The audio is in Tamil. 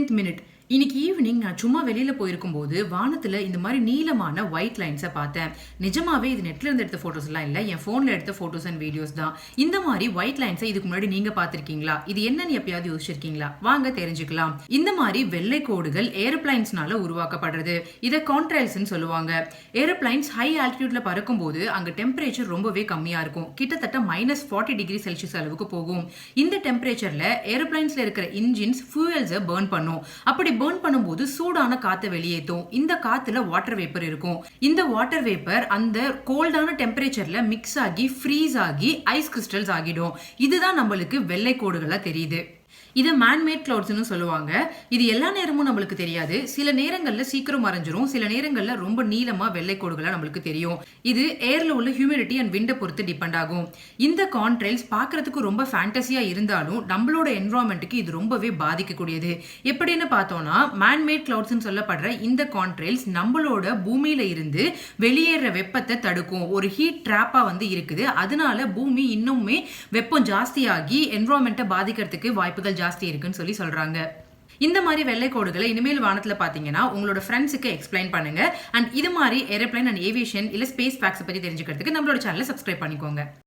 15th minute. இன்னைக்கு ஈவினிங் நான் சும்மா வெளியில போயிருக்கும்போது வானத்துல இந்த மாதிரி நீளமான ஒயிட் லைன்ஸை பார்த்தேன். நிஜமாவே இது நெட்ல இருந்து எடுத்த போட்டோஸ் எல்லாம் இல்ல, என் போன்ல எடுத்த போட்டோஸ் அண்ட் வீடியோஸ் தான். இந்த மாதிரி ஒயிட் லைன்ஸை இதுக்கு முன்னாடி நீங்க பார்த்திருக்கீங்களா? இது என்னன்னு எப்பயாவது யோசிச்சிருக்கீங்களா? வாங்க தெரிஞ்சுக்கலாம். இந்த மாதிரி வெள்ளை கோடுகள் ஏரோப்ளைன்ஸ்னால உருவாக்கப்படுறது. இதை கான்ட்ரைல்ஸ் சொல்லுவாங்க. ஏரோப்ளைன்ஸ் ஹை ஆல்டிடியூட்ல பறக்கும் போது அங்க டெம்பரேச்சர் ரொம்பவே கம்மியா இருக்கும். கிட்டத்தட்ட -40°C அளவுக்கு போகும். இந்த டெம்பரேச்சர்ல ஏரோப்ளைன்ஸ்ல இருக்கிற இன்ஜின்ஸ் ஃபியூயல்ஸை பர்ன் பண்ணும். அப்படி பர்ன் பண்ணும்போது சூடான காத்தை வெளியேற்றும். இந்த காத்துல வாட்டர் வேப்பர் இருக்கும். இந்த வாட்டர் வேப்பர் அந்த கோல்டான டெம்பரேச்சர்ல மிக்ஸ் ஆகி ஃப்ரீஸ் ஆகி ஐஸ் கிறிஸ்டல்ஸ் ஆகிடும். இதுதான் நம்மளுக்கு வெள்ளை கோடுகளா தெரியுது. இதை மேன்மேட் கிளவுட்ஸ்னு சொல்லுவாங்க. இது எல்லா நேரமும் நம்மளுக்கு தெரியாது. சில நேரங்கள்ல சீக்கிரம் மறைஞ்சிரும், சில நேரங்கள்ல ரொம்ப நீளமா வெள்ளை கோடுகளா நம்மளுக்கு தெரியும். இது ஏர்ல உள்ள ஹியூமிடிட்டி அண்ட் விண்டை பொறுத்து டிபெண்ட் ஆகும். இந்த கான்ட்ரைல்ஸ் பார்க்கறதுக்கு ரொம்ப ஃபேண்டசியா இருந்தாலும் நம்மளோட என்வரான்மெண்ட்டுக்கு இது ரொம்பவே பாதிக்கக்கூடியது. எப்படின்னு பார்த்தோம்னா, மேன்மேட் கிளவுட்ஸ்னு சொல்லப்படுற இந்த கான்ட்ரைல்ஸ் நம்மளோட பூமியில இருந்து வெளியேற வெப்பத்தை தடுக்கும். ஒரு ஹீட் ட்ராப்பா இருக்குது. அதனால பூமி இன்னுமே வெப்பம் ஜாஸ்தியாகி என்வரான்மெண்ட்டை பாதிக்கிறதுக்கு வாய்ப்புகள் ஜாஸ்தி இருக்குன்னு சொல்றாங்க. இந்த மாதிரி வெள்ளை கோடுகளை இனிமேல் வானத்துல பாத்தீங்கன்னா உங்களோட ஃப்ரெண்ட்ஸுக்கு எக்ஸ்பிளைன் பண்ணுங்க. அண்ட் இது மாதிரி ஏரோப்ளைன் அண்ட் ஏவியேஷன் இல்ல ஸ்பேஸ் ஃபேக்ட்ஸ் பத்தி தெரிஞ்சுக்கிறதுக்கு நம்மளோட சேனலை சப்ஸ்கிரைப் பண்ணிக்கோங்க.